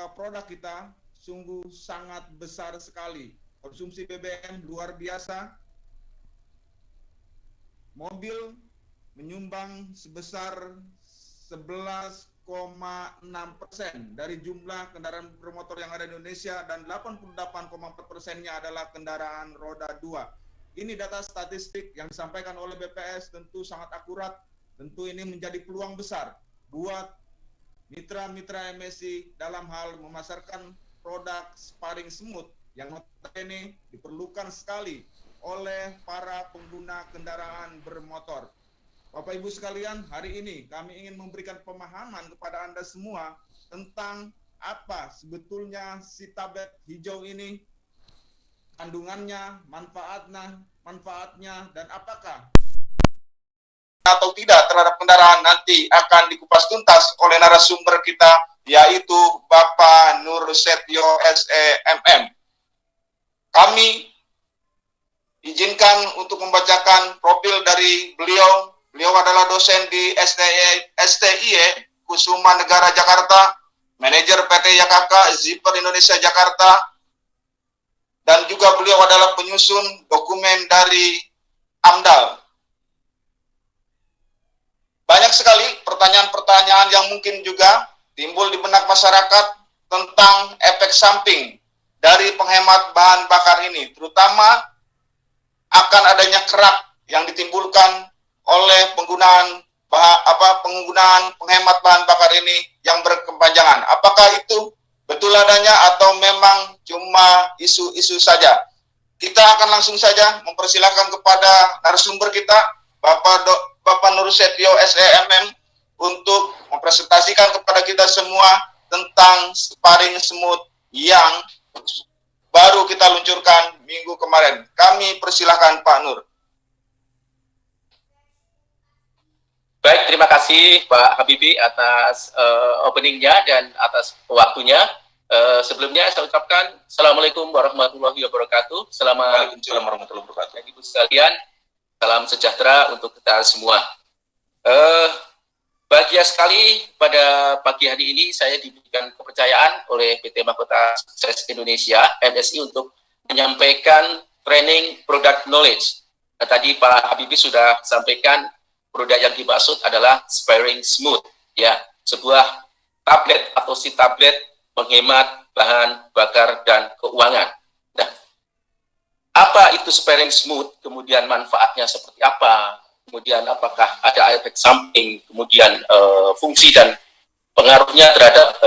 produk kita sungguh sangat besar sekali. Konsumsi BBM luar biasa. Mobil menyumbang sebesar 11,6% dari jumlah kendaraan bermotor yang ada di Indonesia, dan 88,4%-nya adalah kendaraan roda 2. Ini data statistik yang disampaikan oleh BPS, tentu sangat akurat. Tentu ini menjadi peluang besar buat mitra-mitra MSI dalam hal memasarkan produk sparring smooth yang notabene diperlukan sekali oleh para pengguna kendaraan bermotor. Bapak Ibu sekalian, hari ini kami ingin memberikan pemahaman kepada Anda semua tentang apa sebetulnya si tablet hijau ini, kandungannya, manfaatnya, dan apakah atau tidak terhadap kendaraan nanti akan dikupas tuntas oleh narasumber kita, yaitu Bapak Nur Setio SEMM. Kami izinkan untuk membacakan profil dari beliau. Beliau adalah dosen di STIE Kusuma Negara Jakarta, manajer PT Yakaka Zipper Indonesia Jakarta, dan juga beliau adalah penyusun dokumen dari AMDAL. Banyak sekali pertanyaan-pertanyaan yang mungkin juga timbul di benak masyarakat tentang efek samping dari penghemat bahan bakar ini, terutama akan adanya kerak yang ditimbulkan oleh penggunaan penghemat bahan bakar ini yang berkepanjangan. Apakah itu betul adanya atau memang cuma isu-isu saja? Kita akan langsung saja mempersilahkan kepada narasumber kita, Bapak Nur Setio SEMM, untuk mempresentasikan kepada kita semua tentang sparring smooth yang baru kita luncurkan minggu kemarin. Kami persilahkan Pak Nur. Baik, terima kasih Pak Habibie atas openingnya dan atas waktunya. Sebelumnya saya ucapkan Assalamualaikum warahmatullahi wabarakatuh. Waalaikumsalam warahmatullahi wabarakatuh. Ibu sekalian, salam sejahtera untuk kita semua. Bahagia sekali pada pagi hari ini saya diberikan kepercayaan oleh PT Mahkota Sukses Indonesia MSI untuk menyampaikan training product knowledge. Nah, tadi Pak Habibie sudah sampaikan produk yang dimaksud adalah sparring smooth, ya, sebuah tablet atau si tablet menghemat bahan bakar dan keuangan. Nah, apa itu sparring smooth? Kemudian manfaatnya seperti apa? Kemudian apakah ada efek samping? Kemudian fungsi dan pengaruhnya terhadap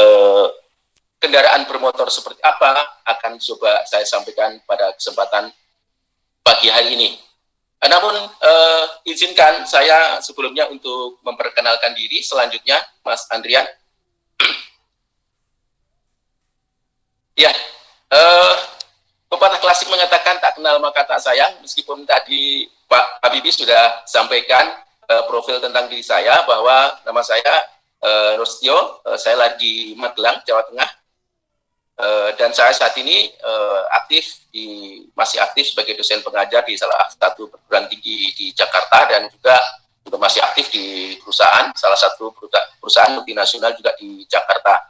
kendaraan bermotor seperti apa? Akan coba saya sampaikan pada kesempatan pagi hari ini. Namun izinkan saya sebelumnya untuk memperkenalkan diri. Selanjutnya Mas Andrian. Ya, pepatah klasik mengatakan tak kenal maka tak sayang. Meskipun tadi Pak Habibie sudah sampaikan profil tentang diri saya, bahwa nama saya Rostio, saya lahir di Magelang, Jawa Tengah. Dan saya saat ini masih aktif sebagai dosen pengajar di salah satu perguruan tinggi di Jakarta, dan juga masih aktif di perusahaan, salah satu perusahaan multinasional juga di Jakarta.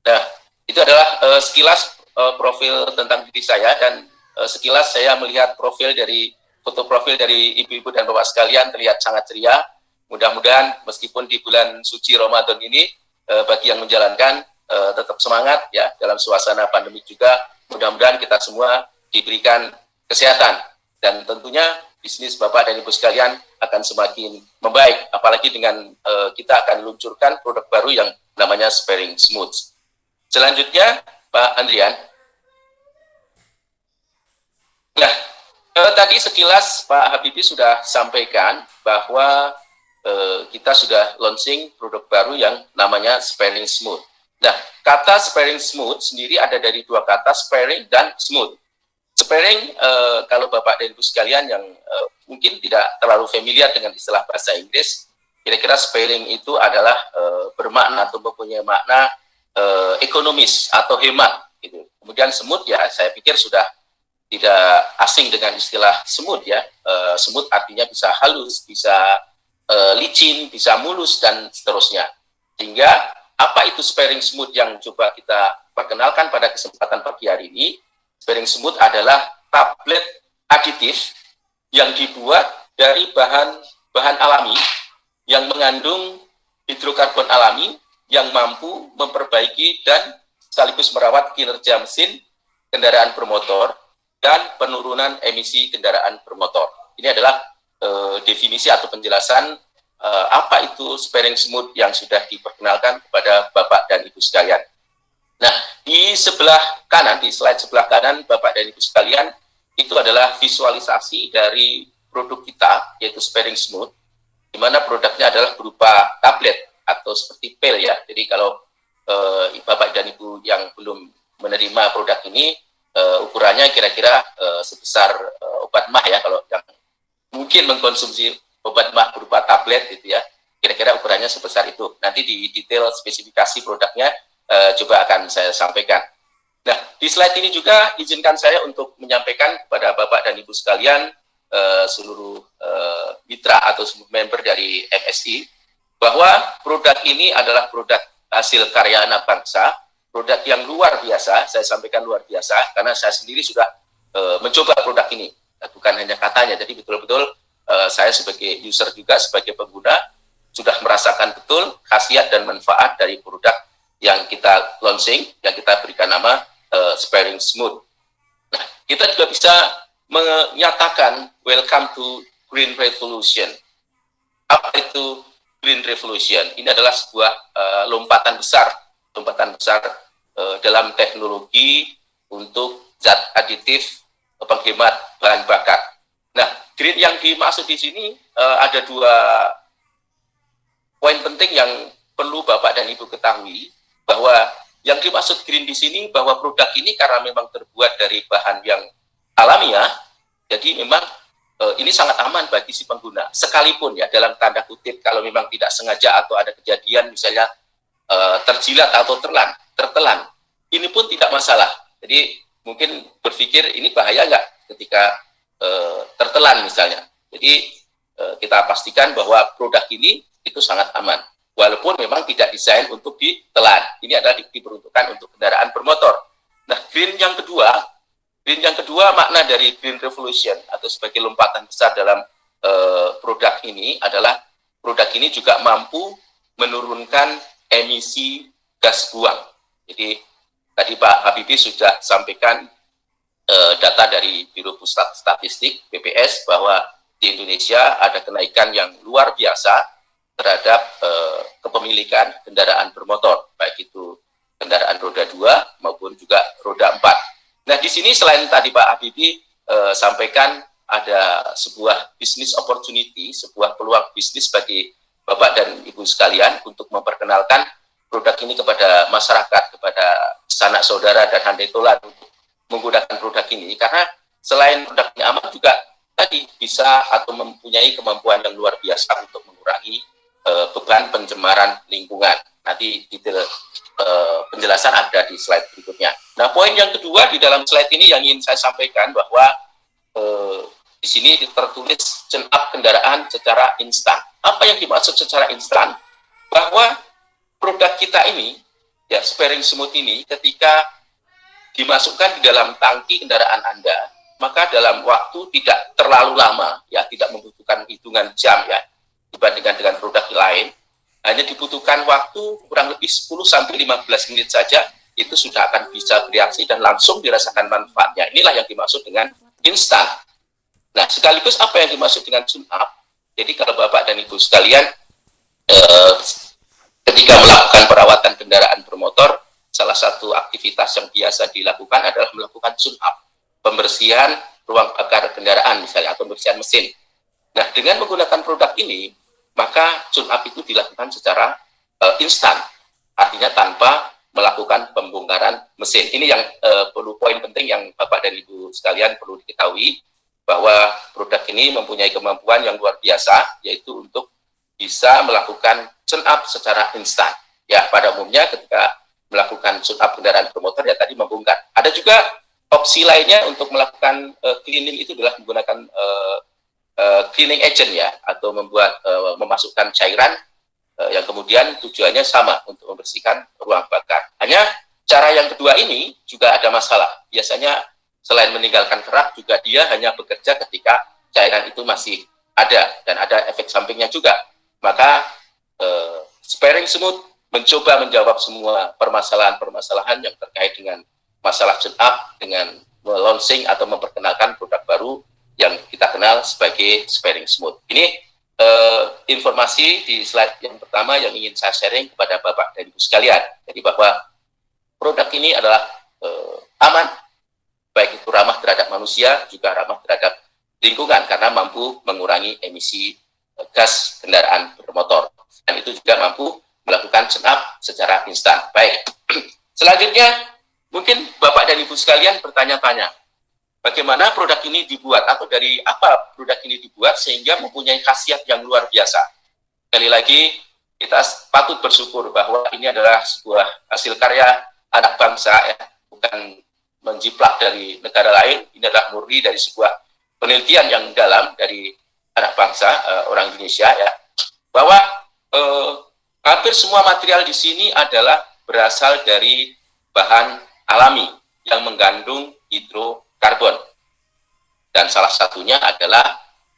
Nah, itu adalah sekilas profil tentang diri saya, dan sekilas saya melihat foto profil dari ibu-ibu dan bapak sekalian terlihat sangat ceria. Mudah-mudahan meskipun di bulan suci Ramadan ini bagi yang menjalankan tetap semangat ya dalam suasana pandemi juga. Mudah-mudahan kita semua diberikan kesehatan, dan tentunya bisnis Bapak dan Ibu sekalian akan semakin membaik, apalagi dengan kita akan luncurkan produk baru yang namanya sparring smooth. Selanjutnya Pak Andrian. Nah, tadi sekilas Pak Habibie sudah sampaikan bahwa kita sudah launching produk baru yang namanya sparring smooth. Nah, kata sparring smooth sendiri ada dari dua kata, sparring dan smooth. Sparring, kalau Bapak dan Ibu sekalian yang mungkin tidak terlalu familiar dengan istilah bahasa Inggris, kira-kira sparring itu adalah bermakna atau mempunyai makna ekonomis atau hemat. Gitu. Kemudian smooth, ya saya pikir sudah tidak asing dengan istilah smooth ya. Smooth artinya bisa halus, bisa licin, bisa mulus, dan seterusnya. Sehingga apa itu sparing smooth yang coba kita perkenalkan pada kesempatan pagi hari ini? Sparing smooth adalah tablet aditif yang dibuat dari bahan alami yang mengandung hidrokarbon alami yang mampu memperbaiki dan sekaligus merawat kinerja mesin kendaraan bermotor dan penurunan emisi kendaraan bermotor. Ini adalah definisi atau penjelasan apa itu sparing smooth yang sudah diperkenalkan kepada Bapak dan Ibu sekalian. Nah, di sebelah kanan, di slide sebelah kanan Bapak dan Ibu sekalian, itu adalah visualisasi dari produk kita, yaitu sparing smooth, di mana produknya adalah berupa tablet atau seperti pil ya. Jadi kalau Bapak dan Ibu yang belum menerima produk ini, ukurannya kira-kira sebesar obat mah ya, kalau yang mungkin mengkonsumsi obat mah berupa tablet gitu ya, kira-kira ukurannya sebesar itu. Nanti di detail spesifikasi produknya coba akan saya sampaikan. Nah, di slide ini juga izinkan saya untuk menyampaikan kepada Bapak dan Ibu sekalian, seluruh mitra atau seluruh member dari MSI, bahwa produk ini adalah produk hasil karya anak bangsa, produk yang luar biasa. Saya sampaikan luar biasa karena saya sendiri sudah mencoba produk ini, bukan hanya katanya, jadi betul-betul saya sebagai user juga, sebagai pengguna, sudah merasakan betul khasiat dan manfaat dari produk yang kita launching, yang kita berikan nama sparing smooth. Nah, kita juga bisa menyatakan welcome to Green Revolution. Apa itu Green Revolution? Ini adalah sebuah lompatan besar dalam teknologi untuk zat aditif penghemat bahan bakar. Nah, green yang dimaksud di sini ada dua poin penting yang perlu Bapak dan Ibu ketahui, bahwa yang dimaksud green di sini bahwa produk ini karena memang terbuat dari bahan yang alamiah, jadi memang ini sangat aman bagi si pengguna. Sekalipun ya dalam tanda kutip kalau memang tidak sengaja atau ada kejadian misalnya terjilat atau tertelan, ini pun tidak masalah. Jadi mungkin berpikir ini bahaya nggak ketika tertelan misalnya. Jadi kita pastikan bahwa produk ini itu sangat aman. Walaupun memang tidak desain untuk ditelan. Ini adalah diperuntukkan untuk kendaraan bermotor. Nah, green yang kedua makna dari Green Revolution atau sebagai lompatan besar dalam produk ini adalah produk ini juga mampu menurunkan emisi gas buang. Jadi tadi Pak Habibie sudah sampaikan data dari Biro Pusat Statistik BPS bahwa di Indonesia ada kenaikan yang luar biasa terhadap kepemilikan kendaraan bermotor, baik itu kendaraan roda 2 maupun juga roda 4. Nah, di sini selain tadi Pak Habibie sampaikan ada sebuah business opportunity, sebuah peluang bisnis bagi Bapak dan Ibu sekalian untuk memperkenalkan produk ini kepada masyarakat, kepada sanak saudara dan handai tolan untuk menggunakan produk ini, karena selain produknya aman juga tadi bisa atau mempunyai kemampuan yang luar biasa untuk mengurangi beban pencemaran lingkungan. Nanti detail penjelasan ada di slide berikutnya. Nah, poin yang kedua di dalam slide ini yang ingin saya sampaikan bahwa di sini tertulis turn up kendaraan secara instan. Apa yang dimaksud secara instan? Bahwa produk kita ini, ya sparing smooth ini, ketika dimasukkan di dalam tangki kendaraan Anda, maka dalam waktu tidak terlalu lama, ya tidak membutuhkan hitungan jam ya, dibandingkan dengan produk lain, hanya dibutuhkan waktu kurang lebih 10-15 menit saja, itu sudah akan bisa bereaksi dan langsung dirasakan manfaatnya. Inilah yang dimaksud dengan instan. Nah, sekaligus apa yang dimaksud dengan tune up? Jadi kalau Bapak dan Ibu sekalian, ketika melakukan perawatan kendaraan bermotor, salah satu aktivitas yang biasa dilakukan adalah melakukan tune up, pembersihan ruang bakar kendaraan misalnya, atau pembersihan mesin. Nah, dengan menggunakan produk ini, maka tune up itu dilakukan secara instan, artinya tanpa melakukan pembongkaran mesin. Ini yang perlu poin penting yang Bapak dan Ibu sekalian perlu diketahui, bahwa produk ini mempunyai kemampuan yang luar biasa, yaitu untuk bisa melakukan tune up secara instan. Ya, pada umumnya ketika melakukan tune up kendaraan bermotor, ya tadi membongkar. Ada juga opsi lainnya untuk melakukan cleaning, itu adalah menggunakan cleaning agent ya, atau memasukkan cairan yang kemudian tujuannya sama untuk membersihkan ruang bakar. Hanya cara yang kedua ini juga ada masalah. Biasanya selain meninggalkan kerak juga dia hanya bekerja ketika cairan itu masih ada dan ada efek sampingnya juga. Maka sparing smooth mencoba menjawab semua permasalahan-permasalahan yang terkait dengan masalah tune up, dengan launching atau memperkenalkan produk baru yang kita kenal sebagai sparing smooth. Ini informasi di slide yang pertama yang ingin saya sharing kepada Bapak dan Ibu sekalian. Jadi bahwa produk ini adalah aman, baik itu ramah terhadap manusia, juga ramah terhadap lingkungan karena mampu mengurangi emisi gas kendaraan bermotor. Dan itu juga mampu melakukan tune up secara instan. Baik, selanjutnya mungkin Bapak dan Ibu sekalian bertanya-tanya, bagaimana produk ini dibuat atau dari apa produk ini dibuat sehingga mempunyai khasiat yang luar biasa. Sekali lagi, kita patut bersyukur bahwa ini adalah sebuah hasil karya anak bangsa, ya, bukan menjiplak dari negara lain. Ini adalah murni dari sebuah penelitian yang dalam dari anak bangsa orang Indonesia, ya, bahwa hampir semua material di sini adalah berasal dari bahan alami yang mengandung hidrokarbon. Dan salah satunya adalah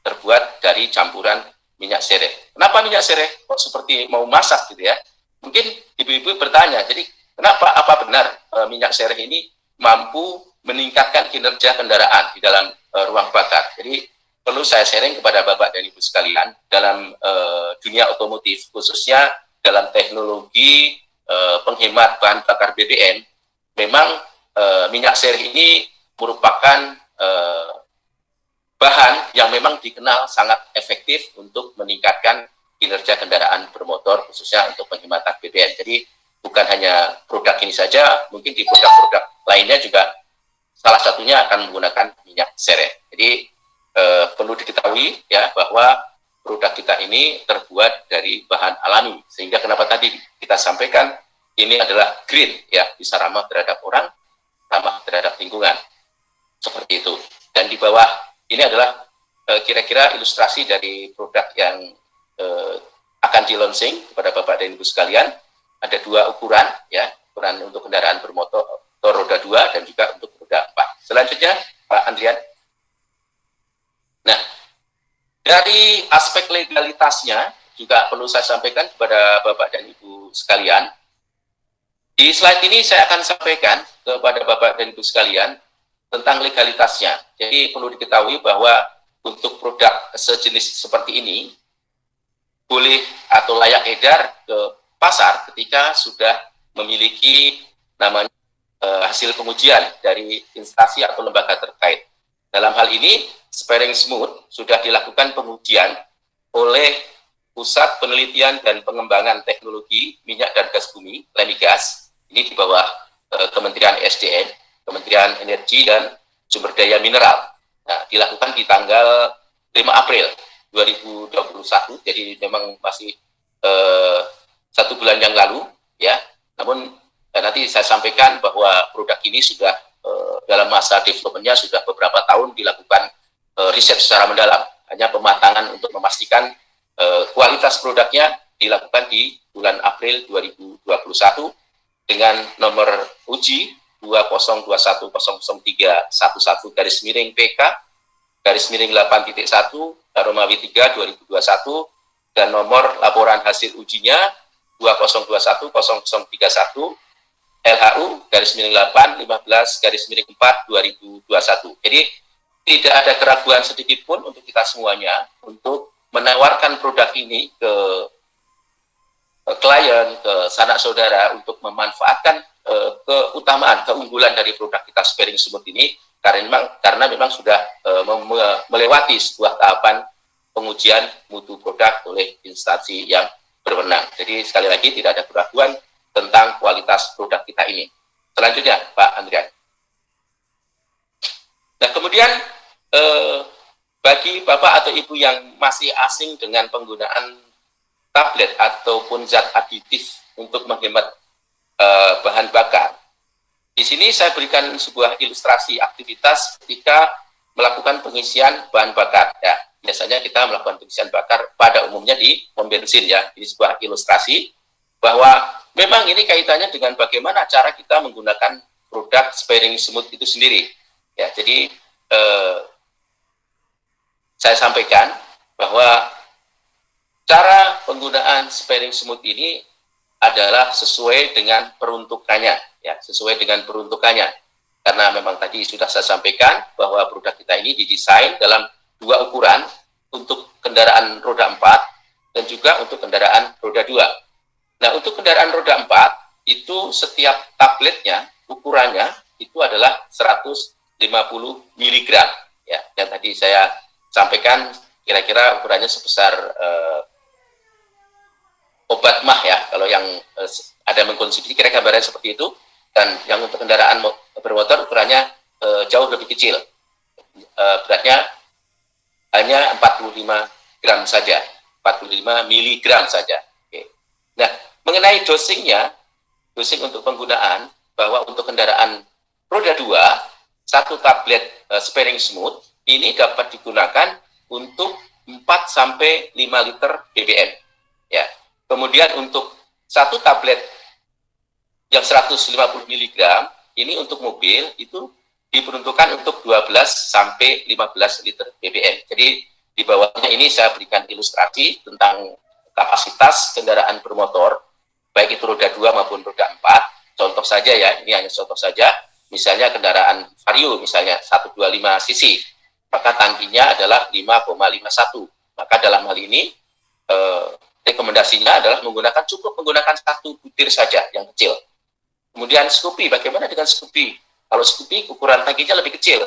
terbuat dari campuran minyak sereh. Kenapa minyak sereh? Kok seperti mau masak gitu ya? Mungkin ibu-ibu bertanya, jadi kenapa, apa benar minyak sereh ini mampu meningkatkan kinerja kendaraan di dalam ruang bakar? Jadi perlu saya sharing kepada Bapak dan Ibu sekalian, dalam dunia otomotif, khususnya dalam teknologi penghemat bahan bakar BBM, memang minyak sereh ini merupakan bahan yang memang dikenal sangat efektif untuk meningkatkan kinerja kendaraan bermotor, khususnya untuk penghematan BBM. Jadi bukan hanya produk ini saja, mungkin di produk-produk lainnya juga salah satunya akan menggunakan minyak sereh. Jadi perlu diketahui ya bahwa produk kita ini terbuat dari bahan alami, sehingga kenapa tadi kita sampaikan ini adalah green, ya, bisa ramah terhadap orang, ramah terhadap lingkungan, seperti itu. Dan di bawah ini adalah kira-kira ilustrasi dari produk yang akan di-launching kepada Bapak dan Ibu sekalian. Ada dua ukuran, ya, ukuran untuk kendaraan bermotor roda 2 dan juga untuk roda 4. Selanjutnya, Pak Andrian. Nah, dari aspek legalitasnya juga perlu saya sampaikan kepada Bapak dan Ibu sekalian. Di slide ini saya akan sampaikan kepada Bapak dan Ibu sekalian tentang legalitasnya. Jadi perlu diketahui bahwa untuk produk sejenis seperti ini boleh atau layak edar ke pasar ketika sudah memiliki namanya hasil pengujian dari instansi atau lembaga terkait. Dalam hal ini, Sparing Smooth sudah dilakukan pengujian oleh Pusat Penelitian dan Pengembangan Teknologi Minyak dan Gas Bumi, LEMIGAS, ini di bawah Kementerian SDM, Kementerian Energi dan Sumber Daya Mineral. Nah, dilakukan di tanggal 5 April 2021, jadi memang masih 1 bulan yang lalu, ya. Namun nanti saya sampaikan bahwa produk ini sudah dalam masa developmentnya sudah beberapa tahun dilakukan riset secara mendalam. Hanya pematangan untuk memastikan kualitas produknya dilakukan di bulan April 2021 dengan nomor uji 2021-0311-PK-8.1 Romawi 3 2021 dan nomor laporan hasil ujinya 2021-0031 LHU-8-15-4 2021. Jadi tidak ada keraguan sedikit pun untuk kita semuanya untuk menawarkan produk ini ke klien, ke sanak saudara untuk memanfaatkan keutamaan, keunggulan dari produk kita Sparing Smooth ini karena memang sudah melewati sebuah tahapan pengujian mutu produk oleh instansi yang berwenang. Jadi sekali lagi tidak ada keraguan tentang kualitas produk kita ini. Selanjutnya, Pak Andrian. Nah, kemudian bagi Bapak atau Ibu yang masih asing dengan penggunaan tablet ataupun zat aditif untuk menghemat bahan bakar, di sini saya berikan sebuah ilustrasi aktivitas ketika melakukan pengisian bahan bakar. Ya, biasanya kita melakukan pengisian bakar pada umumnya di pom bensin ya. Ini sebuah ilustrasi bahwa memang ini kaitannya dengan bagaimana cara kita menggunakan produk sparing smooth itu sendiri. Ya, jadi saya sampaikan bahwa cara penggunaan sparing smooth ini adalah sesuai dengan peruntukannya, ya, sesuai dengan peruntukannya. Karena memang tadi sudah saya sampaikan bahwa produk kita ini didesain dalam dua ukuran, untuk kendaraan roda 4 dan juga untuk kendaraan roda 2. Nah, untuk kendaraan roda 4 itu setiap tabletnya ukurannya itu adalah 150 mg, ya. Yang tadi saya sampaikan kira-kira ukurannya sebesar obat mah ya, kalau yang ada mengkonsumsi kira gambarnya seperti itu. Dan yang untuk kendaraan bermotor ukurannya jauh lebih kecil, beratnya hanya 45 gram saja, 45 miligram saja. Oke. Nah, mengenai dosingnya, dosing untuk penggunaan, bahwa untuk kendaraan roda 2, satu tablet sparing smooth ini dapat digunakan untuk 4 sampai 5 liter BBM. Ya. Kemudian untuk satu tablet yang 150 mg ini untuk mobil itu diperuntukkan untuk 12 sampai 15 liter BBM. Jadi di bawahnya ini saya berikan ilustrasi tentang kapasitas kendaraan bermotor, baik itu roda 2 maupun roda 4. Contoh saja ya, ini hanya contoh saja. Misalnya kendaraan Vario misalnya 125 cc, maka tangkinya adalah 5,51. Maka dalam hal ini rekomendasinya adalah cukup menggunakan satu butir saja yang kecil. Kemudian Scoopy, bagaimana dengan Scoopy? Kalau Scoopy ukuran tangkinya lebih kecil,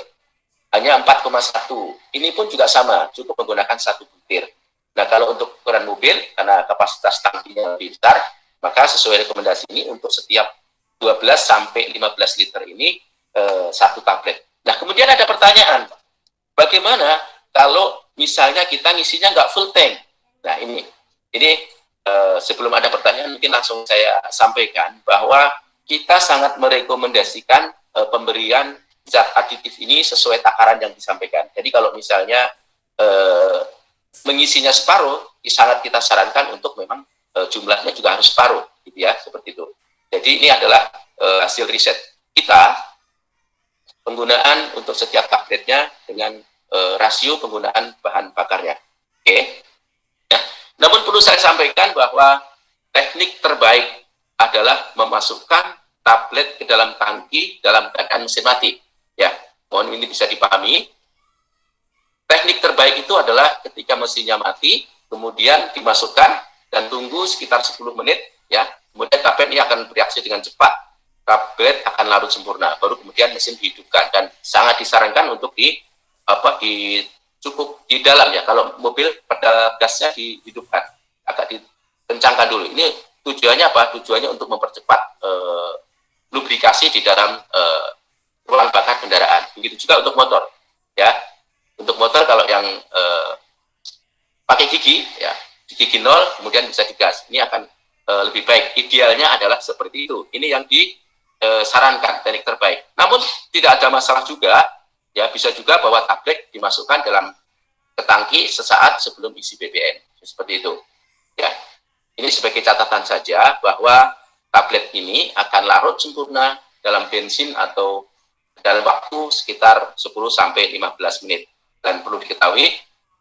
hanya 4,1. Ini pun juga sama, cukup menggunakan satu butir. Nah, kalau untuk ukuran mobil, karena kapasitas tangkinya lebih besar, maka sesuai rekomendasi ini untuk setiap 12 sampai 15 liter ini satu tablet. Nah, kemudian ada pertanyaan, bagaimana kalau misalnya kita ngisinya nggak full tank? Nah, ini sebelum ada pertanyaan, mungkin langsung saya sampaikan bahwa kita sangat merekomendasikan pemberian zat aditif ini sesuai takaran yang disampaikan. Jadi kalau misalnya mengisinya separuh, sangat kita sarankan untuk memang jumlahnya juga harus separuh, gitu ya, seperti itu. Jadi ini adalah hasil riset kita, penggunaan untuk setiap tabletnya dengan rasio penggunaan bahan bakarnya. Oke. Nah, namun perlu saya sampaikan bahwa teknik terbaik adalah memasukkan tablet ke dalam tangki dalam keadaan mesin mati. Ya, mohon ini bisa dipahami. Teknik terbaik itu adalah ketika mesinnya mati, kemudian dimasukkan dan tunggu sekitar 10 menit, ya. Kemudian tablet ini akan bereaksi dengan cepat, tablet akan larut sempurna, baru kemudian mesin dihidupkan, dan sangat disarankan untuk cukup di dalam ya. Kalau mobil pada gasnya dihidupkan, agak dikencangkan dulu. Ini tujuannya apa? Tujuannya untuk mempercepat lubrikasi di dalam ruang bakar kendaraan. Begitu juga untuk motor, ya. Untuk motor kalau yang pakai gigi, ya, di gigi 0 kemudian bisa digas. Ini akan lebih baik. Idealnya adalah seperti itu. Ini yang disarankan, teknik terbaik. Namun tidak ada masalah juga, ya, bisa juga bahwa tablet dimasukkan dalam ke tangki sesaat sebelum isi BBM. Seperti itu, ya. Ini sebagai catatan saja bahwa tablet ini akan larut sempurna dalam bensin atau dalam waktu sekitar 10 sampai 15 menit. Dan perlu diketahui,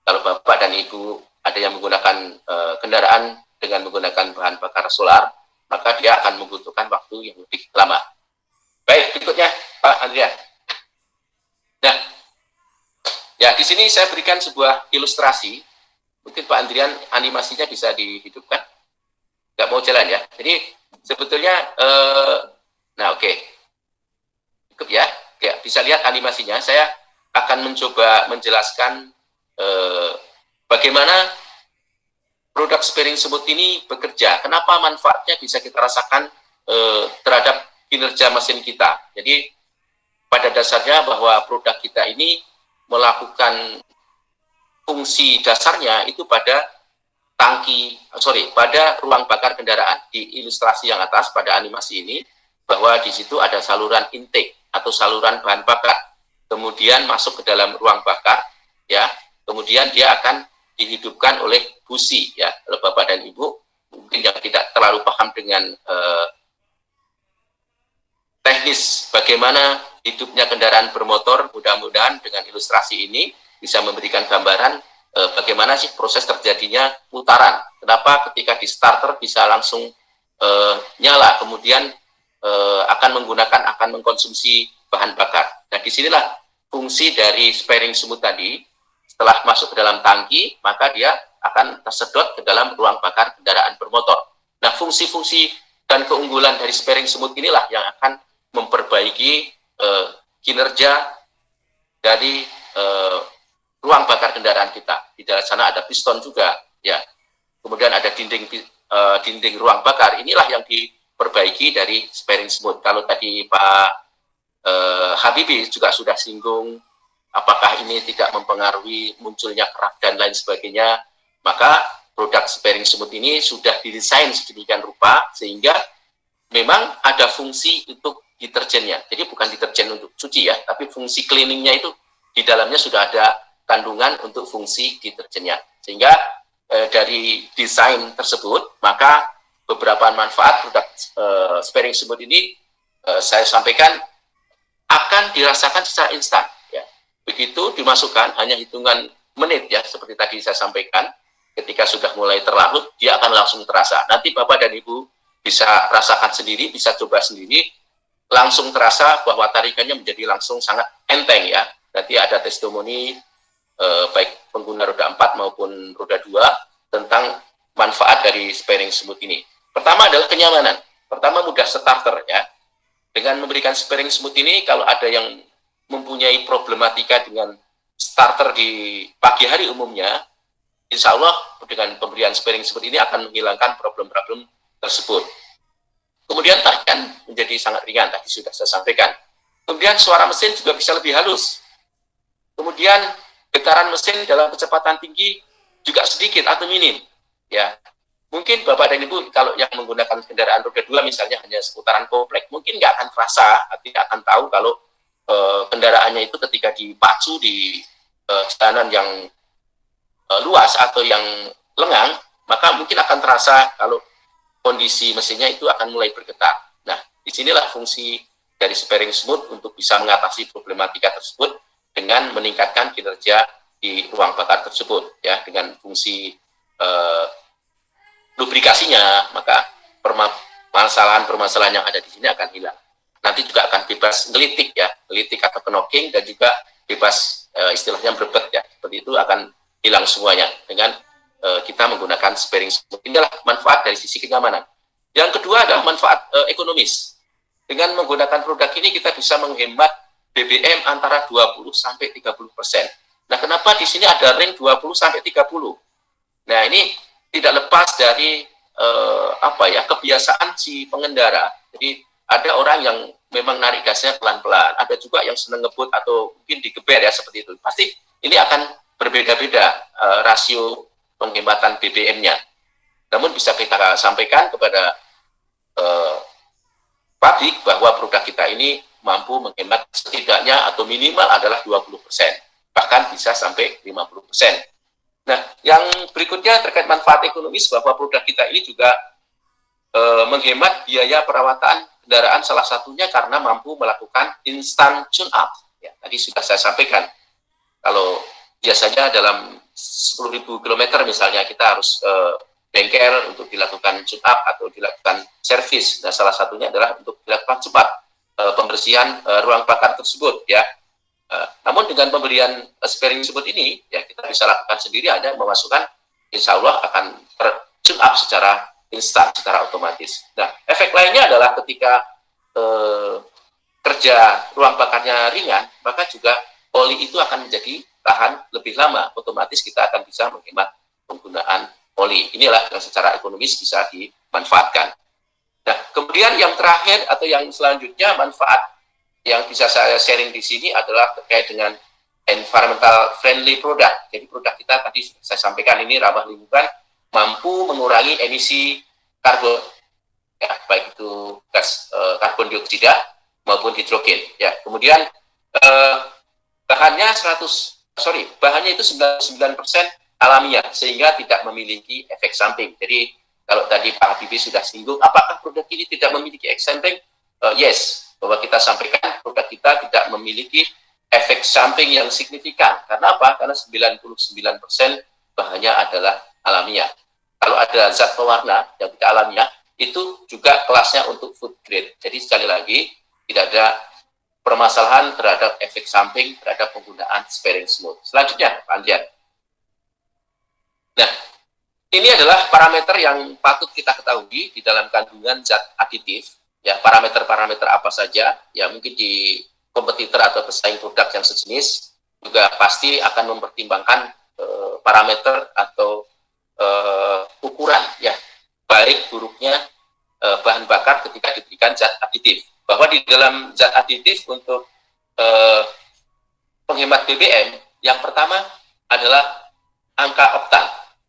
kalau Bapak dan Ibu ada yang menggunakan kendaraan dengan menggunakan bahan bakar solar, maka dia akan membutuhkan waktu yang lebih lama. Baik, berikutnya Pak Andrian. Nah, ya, di sini saya berikan sebuah ilustrasi. Mungkin Pak Andrian animasinya bisa dihidupkan. Nggak mau jalan ya. Jadi sebetulnya, nah oke. Cukup ya. Ya, bisa lihat animasinya. Saya akan mencoba menjelaskan bagaimana produk sparing smooth ini bekerja. Kenapa manfaatnya bisa kita rasakan terhadap kinerja mesin kita. Jadi pada dasarnya bahwa produk kita ini melakukan fungsi dasarnya itu pada pada ruang bakar kendaraan. Di ilustrasi yang atas pada animasi ini, bahwa di situ ada saluran intake atau saluran bahan bakar, kemudian masuk ke dalam ruang bakar, ya, kemudian dia akan dihidupkan oleh busi ya. Kalau Bapak dan Ibu mungkin yang tidak terlalu paham dengan teknis bagaimana hidupnya kendaraan bermotor, mudah-mudahan dengan ilustrasi ini bisa memberikan gambaran bagaimana sih proses terjadinya putaran. Kenapa ketika di starter bisa langsung nyala, kemudian akan mengkonsumsi bahan bakar. Nah, disinilah fungsi dari sparing smooth tadi. Setelah masuk ke dalam tangki, maka dia akan tersedot ke dalam ruang bakar kendaraan bermotor. Nah, fungsi-fungsi dan keunggulan dari sparing smooth inilah yang akan memperbaiki kinerja dari ruang bakar kendaraan kita. Di dalam sana ada piston juga, ya. Kemudian ada dinding ruang bakar. Inilah yang diperbaiki dari sparing smooth. Kalau tadi Pak Habibie juga sudah singgung, apakah ini tidak mempengaruhi munculnya kerak dan lain sebagainya, maka produk sparing smooth ini sudah didesain sedemikian rupa sehingga memang ada fungsi untuk deterjennya. Jadi bukan deterjen untuk cuci ya, tapi fungsi cleaningnya itu di dalamnya sudah ada kandungan untuk fungsi deterjennya. Sehingga dari desain tersebut, maka beberapa manfaat produk sparing smooth ini saya sampaikan akan dirasakan secara instan. Ya. Begitu dimasukkan hanya hitungan menit ya, seperti tadi saya sampaikan, ketika sudah mulai terlarut, dia akan langsung terasa. Nanti Bapak dan Ibu bisa rasakan sendiri, bisa coba sendiri, langsung terasa bahwa tarikannya menjadi langsung sangat enteng ya. Nanti ada testimoni baik pengguna roda 4 maupun roda 2 tentang manfaat dari sparing smooth ini. Pertama adalah kenyamanan. Pertama mudah starter ya. Dengan memberikan sparing smooth ini, kalau ada yang mempunyai problematika dengan starter di pagi hari umumnya, insya Allah dengan pemberian sparing smooth ini akan menghilangkan problem-problem tersebut. Kemudian tarikan menjadi sangat ringan, tadi sudah saya sampaikan. Kemudian suara mesin juga bisa lebih halus. Kemudian getaran mesin dalam kecepatan tinggi juga sedikit atau minim. Ya, mungkin Bapak dan Ibu kalau yang menggunakan kendaraan roda 2 misalnya hanya seputaran komplek, mungkin nggak akan terasa, tidak akan tahu kalau kendaraannya itu ketika dipacu di jalanan yang luas atau yang lengang, maka mungkin akan terasa kalau kondisi mesinnya itu akan mulai bergetar. Nah, disinilah fungsi dari sparing smooth untuk bisa mengatasi problematika tersebut dengan meningkatkan kinerja di ruang bakar tersebut, ya, dengan fungsi lubrikasinya, maka permasalahan-permasalahan yang ada di sini akan hilang. Nanti juga akan bebas ngelitik ya, ngelitik atau knocking, dan juga bebas istilahnya berbet ya, seperti itu akan hilang semuanya dengan kita menggunakan sparing smooth. Inilah manfaat dari sisi kenyamanan. Yang kedua adalah manfaat ekonomis. Dengan menggunakan produk ini kita bisa menghemat BBM antara 20 sampai 30%. Nah, kenapa di sini ada ring 20 sampai 30? Nah, ini tidak lepas dari kebiasaan si pengendara. Jadi ada orang yang memang narik gasnya pelan-pelan, ada juga yang senang ngebut atau mungkin digeber ya seperti itu. Pasti ini akan berbeda-beda rasio penghematan BBM-nya. Namun bisa kita sampaikan kepada publik bahwa produk kita ini mampu menghemat setidaknya atau minimal adalah 20%, bahkan bisa sampai 50%. Nah, yang berikutnya terkait manfaat ekonomis, bahwa produk kita ini juga menghemat biaya perawatan kendaraan, salah satunya karena mampu melakukan instant tune-up. Ya, tadi sudah saya sampaikan, kalau biasanya dalam 10.000 km misalnya kita harus bengkel untuk dilakukan tune-up atau dilakukan servis. Nah, salah satunya adalah untuk dilakukan cepat pembersihan ruang bakar tersebut ya. Namun dengan pemberian sparing tersebut ini ya kita bisa lakukan sendiri, hanya memasukkan, insya Allah akan tune up secara instan, secara otomatis. Nah, efek lainnya adalah ketika kerja ruang bakarnya ringan, maka juga oli itu akan menjadi tahan lebih lama. Otomatis kita akan bisa menghemat penggunaan oli. Inilah yang secara ekonomis bisa dimanfaatkan. Nah, kemudian yang terakhir atau yang selanjutnya, manfaat yang bisa saya sharing di sini adalah terkait dengan environmental friendly product. Jadi produk kita tadi saya sampaikan ini ramah lingkungan, mampu mengurangi emisi karbon, ya, baik itu gas karbon dioksida maupun hidrogen. Ya, kemudian bahannya 100% bahannya itu 99% alamiah sehingga tidak memiliki efek samping. Jadi kalau tadi Pak Habibie sudah singgung, apakah produk ini tidak memiliki efek samping? Yes, bahwa kita sampaikan produk kita tidak memiliki efek samping yang signifikan. Karena apa? Karena 99% bahannya adalah alamiah. Kalau ada zat pewarna yang tidak alamiah, itu juga kelasnya untuk food grade. Jadi sekali lagi, tidak ada permasalahan terhadap efek samping terhadap penggunaan sparing smooth. Selanjutnya, Pak Andrian. Nah, ini adalah parameter yang patut kita ketahui di dalam kandungan zat aditif. Ya, parameter-parameter apa saja, ya mungkin di kompetitor atau pesaing produk yang sejenis juga pasti akan mempertimbangkan parameter atau ukuran, ya, baik buruknya bahan bakar ketika diberikan zat aditif. Bahwa di dalam zat aditif untuk penghemat BBM, yang pertama adalah angka oktan.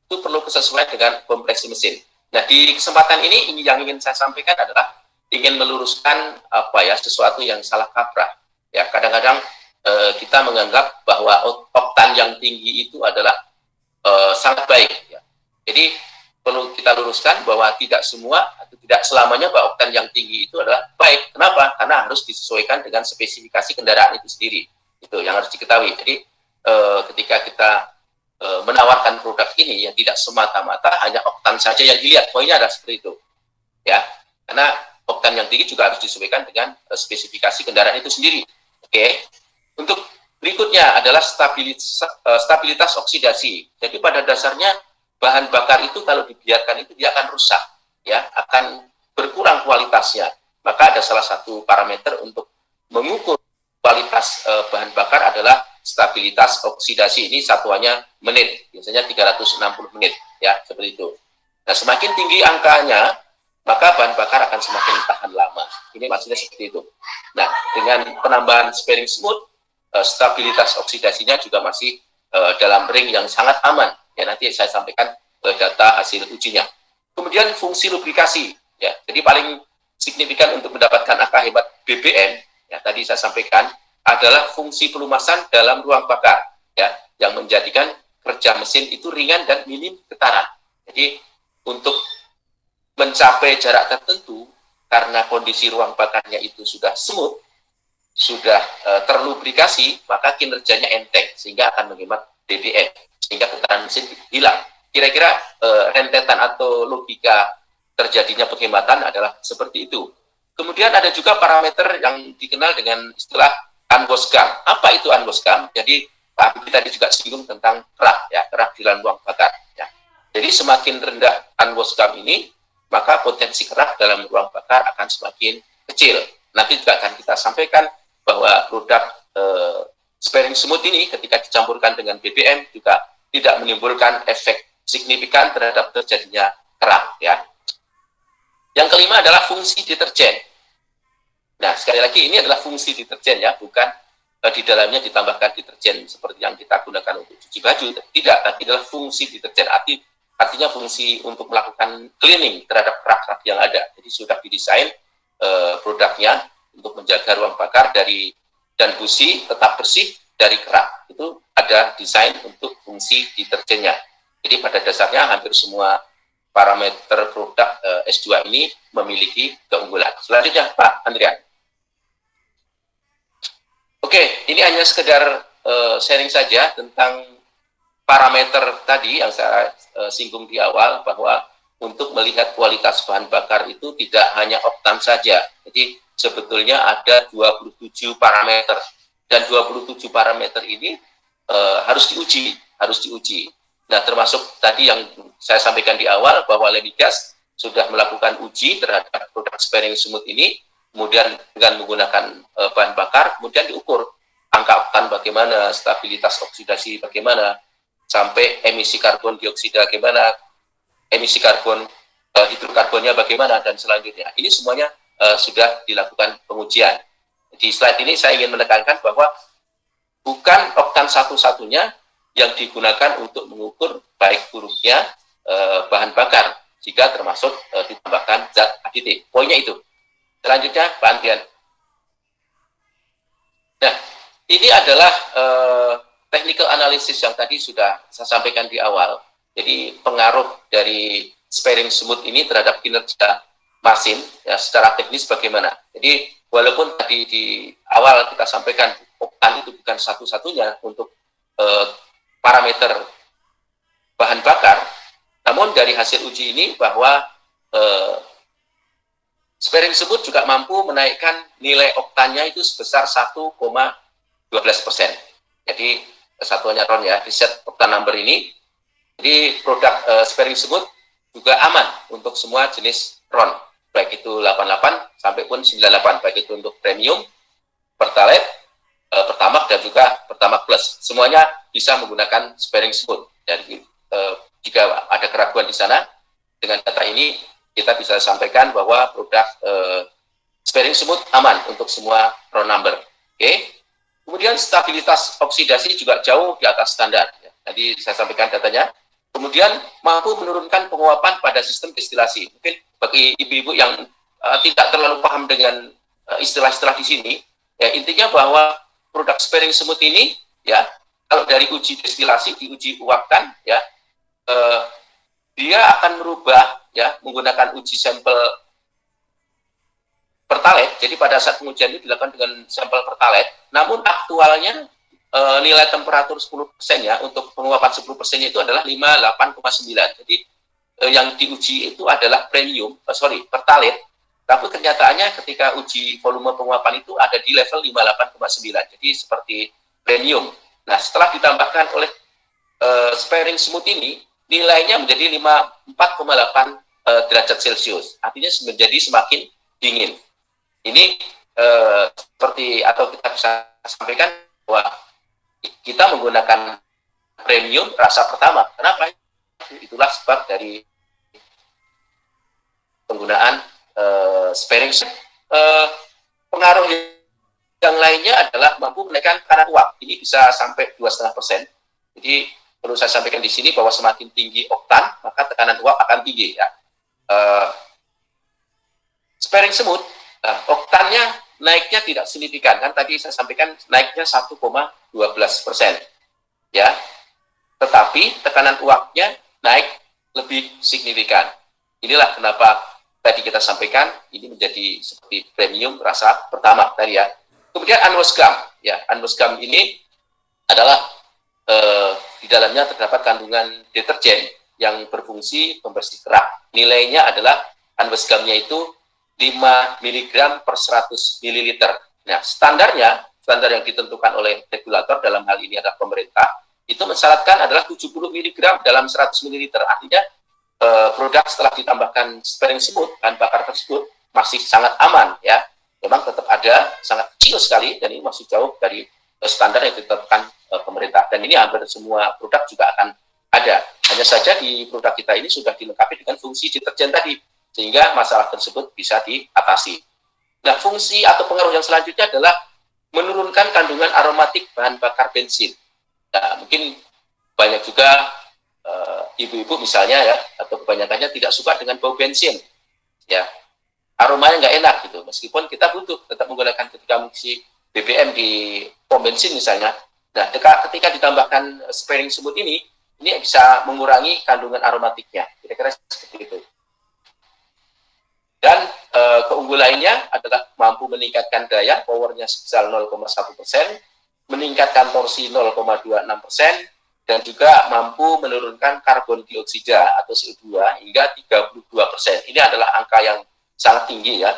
Itu perlu kesesuaian dengan kompresi mesin. Nah, di kesempatan ini yang ingin saya sampaikan adalah ingin meluruskan sesuatu yang salah kaprah. Ya, kadang-kadang kita menganggap bahwa oktan yang tinggi itu adalah sangat baik. Ya. Jadi perlu kita luruskan bahwa tidak semua atau tidak selamanya bahwa oktan yang tinggi itu adalah baik. Kenapa? Karena harus disesuaikan dengan spesifikasi kendaraan itu sendiri. Itu yang harus diketahui. Jadi ketika kita menawarkan produk ini yang tidak semata-mata hanya oktan saja yang dilihat, poinnya adalah seperti itu. Ya, karena oktan yang tinggi juga harus disesuaikan dengan spesifikasi kendaraan itu sendiri. Oke. Untuk berikutnya adalah stabilitas oksidasi. Jadi pada dasarnya bahan bakar itu kalau dibiarkan itu dia akan rusak, ya, akan berkurang kualitasnya. Maka ada salah satu parameter untuk mengukur kualitas bahan bakar adalah stabilitas oksidasi. Ini satuannya menit, biasanya 360 menit, ya, seperti itu. Nah, semakin tinggi angkanya, maka bahan bakar akan semakin tahan lama. Ini maksudnya seperti itu. Nah, dengan penambahan sparing smooth, stabilitas oksidasinya juga masih dalam ring yang sangat aman. Ya, nanti saya sampaikan data hasil ujinya. Kemudian fungsi lubrikasi. Ya, jadi paling signifikan untuk mendapatkan angka hebat BBM, ya, tadi saya sampaikan, adalah fungsi pelumasan dalam ruang bakar, ya, yang menjadikan kerja mesin itu ringan dan minim getaran. Jadi untuk mencapai jarak tertentu karena kondisi ruang bakarnya itu sudah smooth, sudah terlubrikasi, maka kinerjanya enteng sehingga akan menghemat BBM, sehingga getaran mesin hilang. Kira-kira rentetan atau logika terjadinya penghematan adalah seperti itu. Kemudian ada juga parameter yang dikenal dengan istilah unwashed-gum. Apa itu unwashed-gum? Jadi Pak Habibie tadi juga singgung tentang kerak, ya, kerak di dalam ruang bakar. Ya. Jadi semakin rendah unwashed-gum ini, maka potensi kerak dalam ruang bakar akan semakin kecil. Nanti juga akan kita sampaikan bahwa produk sparing smooth ini ketika dicampurkan dengan BBM juga tidak menimbulkan efek signifikan terhadap terjadinya kerak. Ya. Yang kelima adalah fungsi deterjen. Nah, sekali lagi ini adalah fungsi deterjen, ya, bukan di dalamnya ditambahkan deterjen seperti yang kita gunakan untuk cuci baju. Tidak, tapi adalah fungsi deterjen. Artinya fungsi untuk melakukan cleaning terhadap kerak-kerak yang ada. Jadi sudah didesain produknya untuk menjaga ruang bakar dan busi tetap bersih dari kerak. Itu ada desain untuk fungsi deterjennya. Jadi pada dasarnya hampir semua parameter produk S2 ini memiliki keunggulan. Selanjutnya Pak Andrian. Oke, ini hanya sekedar sharing saja tentang parameter tadi yang saya singgung di awal, bahwa untuk melihat kualitas bahan bakar itu tidak hanya oktan saja. Jadi sebetulnya ada 27 parameter, dan 27 parameter ini harus diuji. Nah, termasuk tadi yang saya sampaikan di awal bahwa Lemigas sudah melakukan uji terhadap produk sparing smooth ini, kemudian dengan menggunakan bahan bakar, kemudian diukur angka oktan bagaimana, stabilitas oksidasi bagaimana, sampai emisi karbon dioksida bagaimana, emisi karbon hidrokarbonnya bagaimana, dan selanjutnya. Ini semuanya sudah dilakukan pengujian. Di slide ini saya ingin menekankan bahwa bukan oktan satu-satunya yang digunakan untuk mengukur baik buruknya bahan bakar, jika termasuk ditambahkan zat aditif. Poinnya itu. Selanjutnya, Pak Andrian. Nah, ini adalah technical analysis yang tadi sudah saya sampaikan di awal, jadi pengaruh dari sparing smooth ini terhadap kinerja mesin ya secara teknis bagaimana. Jadi walaupun tadi di awal kita sampaikan oktan itu bukan satu-satunya untuk parameter bahan bakar, namun dari hasil uji ini bahwa sparing smooth juga mampu menaikkan nilai oktannya itu sebesar 1,12%. Jadi kesatuannya RON ya, di set oktan number ini. Jadi produk sparing smooth juga aman untuk semua jenis RON, baik itu 88 sampai pun 98, baik itu untuk premium, pertalite, pertamax dan juga pertamax plus. Semuanya bisa menggunakan sparing smooth. Jadi jika ada keraguan di sana, dengan data ini kita bisa sampaikan bahwa produk sparing smooth aman untuk semua RON number. Oke. Kemudian stabilitas oksidasi juga jauh di atas standar. Tadi saya sampaikan datanya. Kemudian mampu menurunkan penguapan pada sistem destilasi. Mungkin bagi ibu-ibu yang tidak terlalu paham dengan istilah-istilah di sini, ya intinya bahwa produk sparing smooth ini, ya kalau dari uji destilasi diuji uapkan, ya dia akan merubah, ya menggunakan uji sampel pertalite. Jadi pada saat pengujian itu dilakukan dengan sampel pertalite, namun aktualnya nilai temperatur 10% ya, untuk penguapan 10% itu adalah 58,9. Jadi yang diuji itu adalah pertalite, tapi kenyataannya ketika uji volume penguapan itu ada di level 58,9. Jadi seperti premium. Nah, setelah ditambahkan oleh sparing smooth ini, nilainya menjadi 4,8 derajat Celcius. Artinya menjadi semakin dingin. Ini seperti atau kita bisa sampaikan bahwa kita menggunakan premium rasa pertama. Kenapa? Itulah sebab dari penggunaan sparing. Pengaruh yang lainnya adalah mampu menaikkan tekanan uap. Ini bisa sampai 2,5%. Jadi perlu saya sampaikan di sini bahwa semakin tinggi oktan, maka tekanan uap akan tinggi ya. Sparing smooth, oktannya naiknya tidak signifikan, kan tadi saya sampaikan naiknya 1,12%, ya. Tetapi tekanan uapnya naik lebih signifikan. Inilah kenapa tadi kita sampaikan ini menjadi seperti premium rasa pertama tadi ya. Kemudian unwashed gum, ya unwashed gum ini adalah di dalamnya terdapat kandungan deterjen yang berfungsi pembersih kerak. Nilainya adalah unwashed gum-nya itu 5 mg per 100 ml. Nah, standar yang ditentukan oleh regulator dalam hal ini adalah pemerintah, itu mensyaratkan adalah 70 mg dalam 100 ml. Artinya produk setelah ditambahkan sparing smooth, bahan bakar tersebut masih sangat aman ya. Memang tetap ada, sangat kecil sekali, dan ini masih jauh dari standar yang ditetapkan pemerintah. Dan ini hampir semua produk juga akan ada. Hanya saja di produk kita ini sudah dilengkapi dengan fungsi deterjen tadi, sehingga masalah tersebut bisa diatasi. Nah, fungsi atau pengaruh yang selanjutnya adalah menurunkan kandungan aromatik bahan bakar bensin. Nah, mungkin banyak juga ibu-ibu misalnya ya, atau kebanyakannya tidak suka dengan bau bensin. Ya, aromanya nggak enak gitu. Meskipun kita butuh tetap menggunakan ketika mengisi BBM di pom bensin misalnya. Nah, ketika ditambahkan sparing smooth ini bisa mengurangi kandungan aromatiknya. Kira-kira seperti itu. Dan keunggulannya adalah mampu meningkatkan daya, powernya sebesar 0,1%, meningkatkan torsi 0,26%, dan juga mampu menurunkan karbon dioksida atau CO2 hingga 32%. Ini adalah angka yang sangat tinggi ya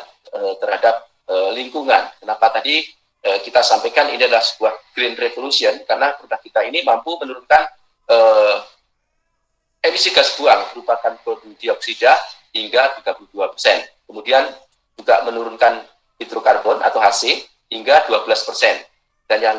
terhadap lingkungan. Kenapa tadi kita sampaikan ini adalah sebuah green revolution, karena produk kita ini mampu menurunkan emisi gas buang berupa karbon dioksida hingga 32%. Kemudian juga menurunkan hidrokarbon atau HC hingga 12%. Dan yang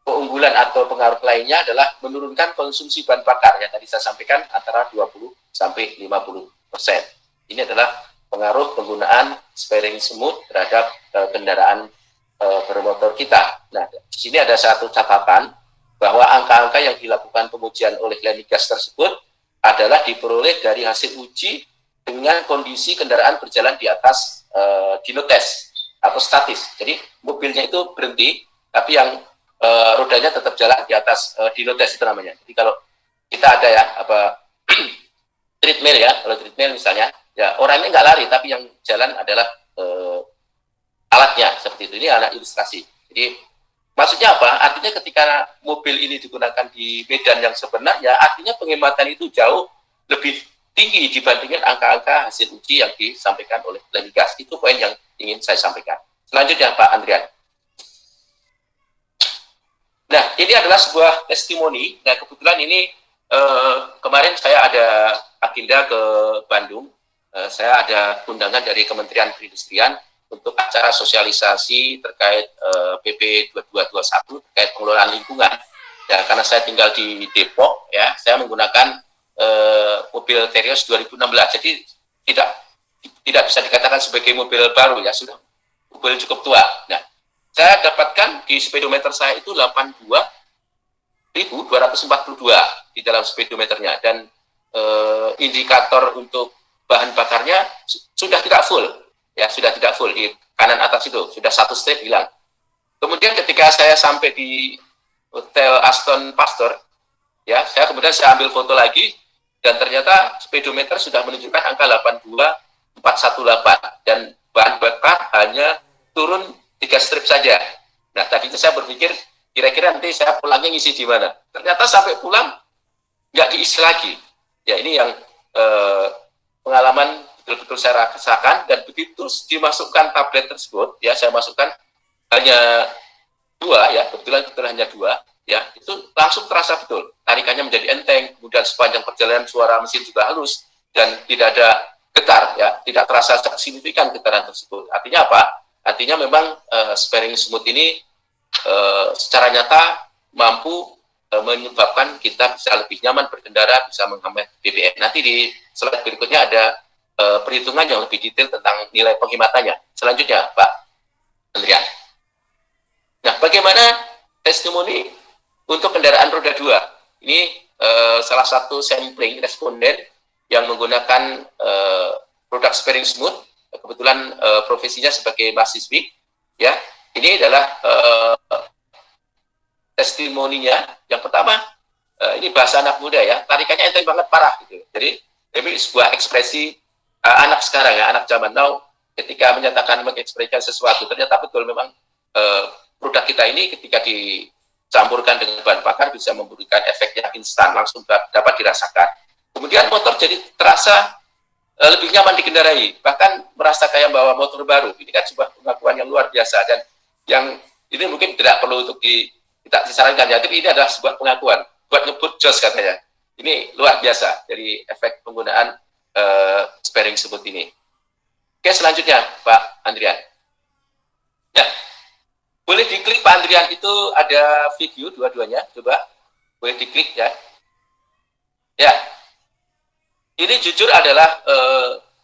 keunggulan atau pengaruh lainnya adalah menurunkan konsumsi bahan bakar yang tadi saya sampaikan antara 20 sampai 50%. Ini adalah pengaruh penggunaan sparing smooth terhadap kendaraan bermotor kita. Nah, di sini ada satu catatan bahwa angka-angka yang dilakukan pengujian oleh Lenigas tersebut adalah diperoleh dari hasil uji dengan kondisi kendaraan berjalan di atas dyno test atau statis. Jadi mobilnya itu berhenti, tapi yang rodanya tetap jalan di atas dyno-test itu namanya. Jadi kalau kita ada ya apa treadmill ya, kalau treadmill misalnya, ya orang ini nggak lari tapi yang jalan adalah alatnya seperti itu. Ini anak ilustrasi. Jadi maksudnya apa? Artinya ketika mobil ini digunakan di medan yang sebenarnya, artinya penghematan itu jauh lebih tinggi dibandingkan angka-angka hasil uji yang disampaikan oleh Lenigas. Itu poin yang ingin saya sampaikan. Selanjutnya Pak Andrian. Nah, ini adalah sebuah testimoni. Nah, kebetulan ini kemarin saya ada agenda ke Bandung. Saya ada undangan dari Kementerian Perindustrian untuk acara sosialisasi terkait PP 2221 terkait pengelolaan lingkungan. Ya, karena saya tinggal di Depok, ya, saya menggunakan mobil Terios 2016. Jadi tidak bisa dikatakan sebagai mobil baru, ya, sudah mobil cukup tua. Nah, saya dapatkan di speedometer saya itu 82.242 di dalam speedometernya, dan indikator untuk bahan bakarnya sudah tidak full, ya, sudah tidak full di kanan atas itu, sudah satu strip hilang. Kemudian ketika saya sampai di Hotel Aston Pastor, ya, saya ambil foto lagi, dan ternyata speedometer sudah menunjukkan angka 82.418, dan bahan bakar hanya turun 3 strip saja. Nah, tadi itu saya berpikir, kira-kira nanti saya pulangnya ngisi di mana. Ternyata sampai pulang, nggak diisi lagi. Ya, ini yang pengalaman betul-betul saya rasakan, dan begitu dimasukkan tablet tersebut, ya, saya masukkan hanya 2, ya, kebetulan hanya 2, ya, itu langsung terasa betul. Tarikannya menjadi enteng, kemudian sepanjang perjalanan suara mesin juga halus, dan tidak ada getar, ya, tidak terasa signifikan getaran tersebut. Artinya apa? Artinya memang sparing smooth ini secara nyata mampu menyebabkan kita bisa lebih nyaman berkendara, bisa menghemat BBM. Nanti di slide berikutnya ada perhitungan yang lebih detail tentang nilai penghematannya. Selanjutnya, Pak Andrian. Nah, bagaimana testimoni untuk kendaraan roda 2? Ini salah satu sampling responden yang menggunakan produk sparing smooth. Kebetulan profesinya sebagai mahasiswi, ya. Ini adalah testimoninya. Yang pertama, ini bahasa anak muda, ya, tarikannya enteng banget, parah gitu. Jadi ini sebuah ekspresi anak sekarang, ya, anak zaman now, ketika menyatakan mengekspresikan sesuatu, ternyata betul memang produk kita ini ketika dicampurkan dengan bahan bakar bisa memberikan efek yang instan, langsung dapat dirasakan. Kemudian motor jadi terasa lebih nyaman dikendarai, bahkan merasa kayak bawa motor baru. Ini kan sebuah pengakuan yang luar biasa, dan yang ini mungkin tidak perlu untuk tidak disarankan, ya, tapi ini adalah sebuah pengakuan buat ngebut jos katanya. Ini luar biasa dari efek penggunaan sparing sebut ini. Oke, selanjutnya Pak Andrian. Ya, boleh diklik Pak Andrian, itu ada video dua-duanya, coba boleh diklik, ya. Ya, ini jujur adalah